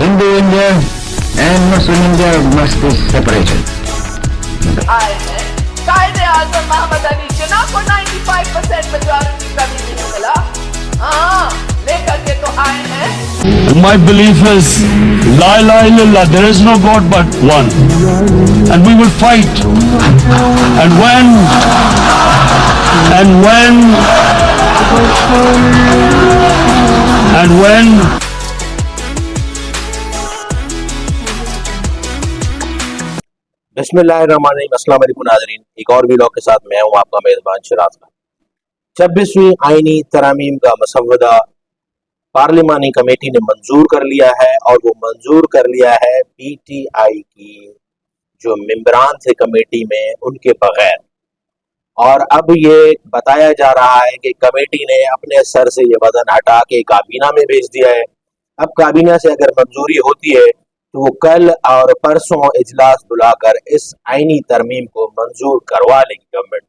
Hindu India and Muslim India must be separated. आए हैं कायदे आजम मोहम्मद अली जिन्ना को 95% मेजॉरिटी कभी नहीं मिला। हाँ, लेकर के तो आए हैं। My belief is La ilaha illallah, there is no God but one, and we will fight. And when बिस्मिल्लाहिर्रहमानिर्रहीम। अस्सलाम वालेकुम नाज़रीन, एक और वीडियो के साथ मैं हूं आपका मेज़बान शिराज खान। 26वीं आईनी तरामीम का मसवदा पार्लिमानी कमेटी ने मंजूर कर लिया है और वो मंजूर कर लिया है पीटीआई की जो मेंबरान थे कमेटी में उनके बगैर। और अब ये बताया जा रहा है कि कमेटी ने अपने सर से ये वजन हटा के काबीना में भेज दिया है। अब काबीना से अगर मंजूरी होती है तो वो कल और परसों इजलास बुलाकर इस आईनी तरमीम को मंजूर करवा लेगी गवर्नमेंट।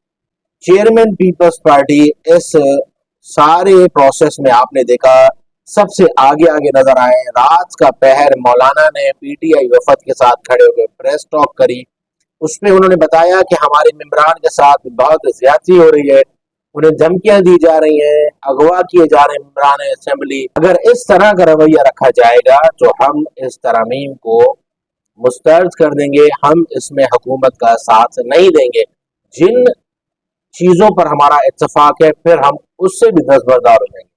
चेयरमैन पीपल्स पार्टी इस सारे प्रोसेस में आपने देखा सबसे आगे आगे नजर आए। रात का पहर मौलाना ने पीटीआई वफद के साथ खड़े होकर प्रेस टॉक करी। उसमें उन्होंने बताया कि हमारे मेंबरान के साथ बहुत ज्यादती हो रही है, उन्हें धमकियां दी जा रही हैं, अगवा किए जा रहे हैं मेंबरान असेंबली। अगर इस तरह का रवैया रखा जाएगा तो हम इस तरमीम को मुस्तरद कर देंगे, हम इसमें हुकूमत का साथ नहीं देंगे। जिन चीजों पर हमारा इत्तेफाक है फिर हम उससे भी दस्तबरदार हो जाएंगे।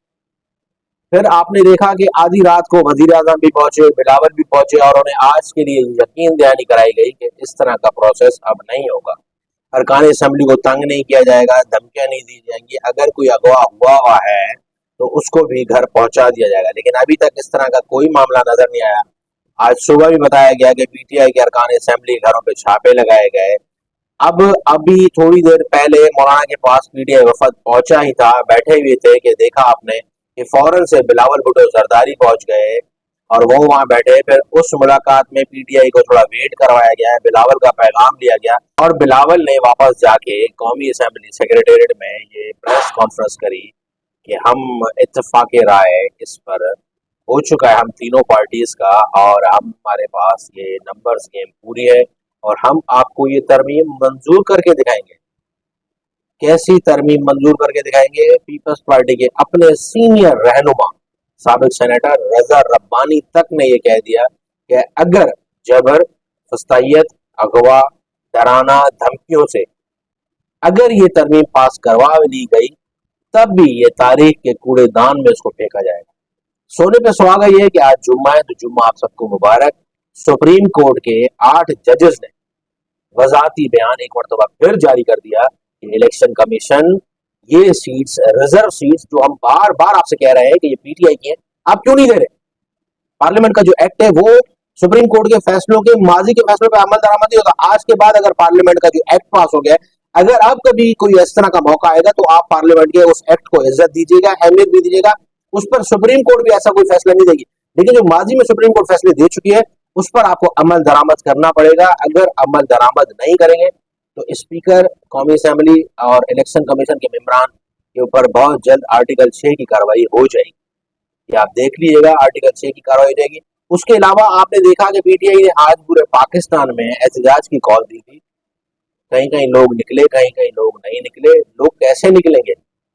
फिर आपने देखा कि आधी रात को वजीर आजम भी पहुंचे, बिलावल भी पहुंचे और उन्हें आज के लिए यकीन दहानी कराई गई कि इस तरह का प्रोसेस अब नहीं होगा। अरकान असेंबली को तंग नहीं किया जाएगा, धमकियां नहीं दी जाएंगी। अगर कोई अगवा हुआ है तो उसको भी घर पहुंचा दिया जाएगा। लेकिन अभी तक इस तरह का कोई मामला नजर नहीं आया। आज सुबह भी बताया गया कि पीटीआई के अरकान असेंबली घरों पे छापे लगाए गए। अब अभी थोड़ी देर पहले मौलाना के पास पीटीआई वफद पहुंचा ही था, बैठे हुए थे कि देखा आपने कि फौरन से बिलावल भुट्टो जरदारी पहुंच गए और वो वहां बैठे। फिर उस मुलाकात में पीटीआई को थोड़ा वेट करवाया गया है, बिलावल का पैगाम लिया गया और बिलावल ने वापस जाके कौमी असेंबली सेक्रेटेरिएट में ये प्रेस कॉन्फ्रेंस करी कि हम इत्तेफाक राय इस पर हो चुका है, हम तीनों पार्टीज का, और हमारे पास ये नंबर्स गेम पूरी है और हम आपको ये तरमीम मंजूर करके दिखाएंगे। कैसी तरमीम मंजूर करके दिखाएंगे? पीपल्स पार्टी के अपने सीनियर रहनुमा साबिक सेनेटर रजा रब्बानी तक ने यह कह दिया कि अगर जबर, फस्तायत, अगवा, डराना, धमकियों से अगर ये तरमीम पास करवा ली गई तब भी ये तारीख के कूड़ेदान में इसको फेंका जाएगा। सोने पे सुहागा ये है कि आज जुम्मा है तो जुम्मा आप सबको मुबारक। सुप्रीम कोर्ट के 8 जजेस ने वजाती बयान एक मरतबा फिर जारी कर दिया कि इलेक्शन कमीशन ये सीट्स, रिजर्व सीट्स जो हम बार बार आपसे कह रहे हैं कि ये पीटीआई की हैं, आप क्यों नहीं दे रहे? पार्लियामेंट का जो एक्ट है वो सुप्रीम कोर्ट के फैसलों के, माजी के फैसलों पे अमल दरामद नहीं होता। आज के बाद अगर पार्लियामेंट का जो एक्ट पास हो गया, अगर अब कभी कोई इस तरह का मौका आएगा तो आप पार्लियामेंट के उस एक्ट को इज्जत दीजिएगा, अहमियत भी दीजिएगा। उस पर सुप्रीम कोर्ट भी ऐसा कोई फैसला नहीं देगी, लेकिन जो माजी में सुप्रीम कोर्ट फैसले दे चुकी है उस पर आपको अमल दरामद करना पड़ेगा। अगर अमल दरामद नहीं करेंगे तो स्पीकर, कौमी असेंबली और इलेक्शन कमीशन के मेंबरान के ऊपर बहुत जल्द आर्टिकल 6 की कार्रवाई हो जाएगी। ये आप देख लीजिएगा, आर्टिकल 6 की कार्रवाई हो जाएगी। उसके अलावा आपने देखा कि पीटीआई ने आज पूरे पाकिस्तान में एहतजाज की कॉल दी थी। कहीं कहीं लोग निकले, कहीं कहीं लोग नहीं निकले। लोग कैसे निकलेंगे?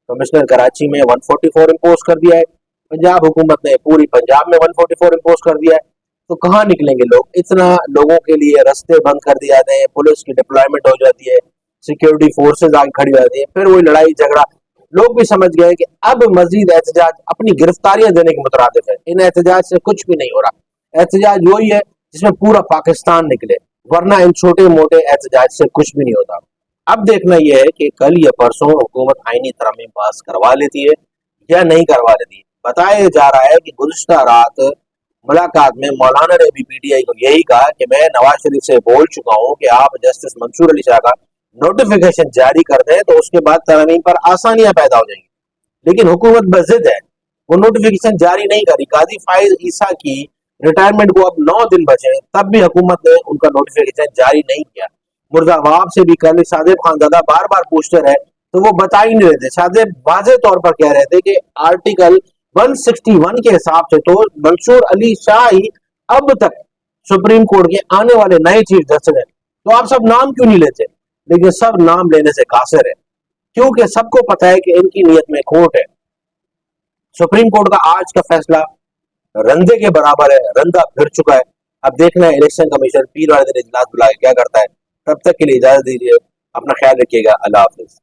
कमिश्नर कराची में 144 इम्पोज कर दिया है, पंजाब हुकूमत ने पूरी पंजाब में 144 इम्पोज कर दिया है, तो कहाँ निकलेंगे लोग? इतना लोगों के लिए रास्ते बंद कर दिए जाते हैं, पुलिस की डिप्लॉयमेंट हो जाती है, सिक्योरिटी फोर्सेज आगे खड़ी हो जाती है, फिर वही लड़ाई झगड़ा। लोग भी समझ गए कि अब मजीद एहतजाज अपनी गिरफ्तारियां देने के मुतरादिफ है। इन एहतजाज से कुछ भी नहीं हो रहा। एहतजाज वही है जिसमें पूरा पाकिस्तान निकले, वरना इन छोटे मोटे एहतजाज से कुछ भी नहीं होता। अब देखना यह है कि कल या परसों हुकूमत आईनी तरमीम पास करवा लेती है या नहीं करवा लेती है। बताया जा रहा है कि गुज़िश्ता रात मुलाकात में मौलाना ने भी पीटीआई को यही कहा कि मैं नवाज शरीफ से बोल चुका हूं कि आप जस्टिस मंसूर अली शाह का नोटिफिकेशन जारी कर दें तो उसके बाद तरमीम पर आसानियां पैदा हो जाएंगी। लेकिन हुकूमत बज़िद है, वो नोटिफिकेशन जारी नहीं करी। काजी फाइज ईसा की रिटायरमेंट को अब 9 दिन बचे, तब भी हुकूमत ने उनका नोटिफिकेशन जारी नहीं किया। मुर्जा वाब से भी कल शादेब खानजादा बार बार पूछते रहे तो वो बता ही नहीं रहे थे। शादेब वाज़ेह तौर पर कह रहे थे कि आर्टिकल 161 के हिसाब से तो मंसूर अली शाह ही अब तक सुप्रीम कोर्ट के आने वाले नए चीफ जस्टिस हैं, तो आप सब नाम क्यों नहीं लेते? लेकिन सब नाम लेने से कासिर है, क्योंकि सबको पता है कि इनकी नीयत में खोट है। सुप्रीम कोर्ट का आज का फैसला रंधे के बराबर है, रंधा फिर चुका है। अब देखना है इलेक्शन कमीशन पीर वाले दिन इजलास बुला के क्या करता है। तब तक के लिए इजाजत दीजिए, अपना ख्याल रखिएगा। अल्लाह हाफिज।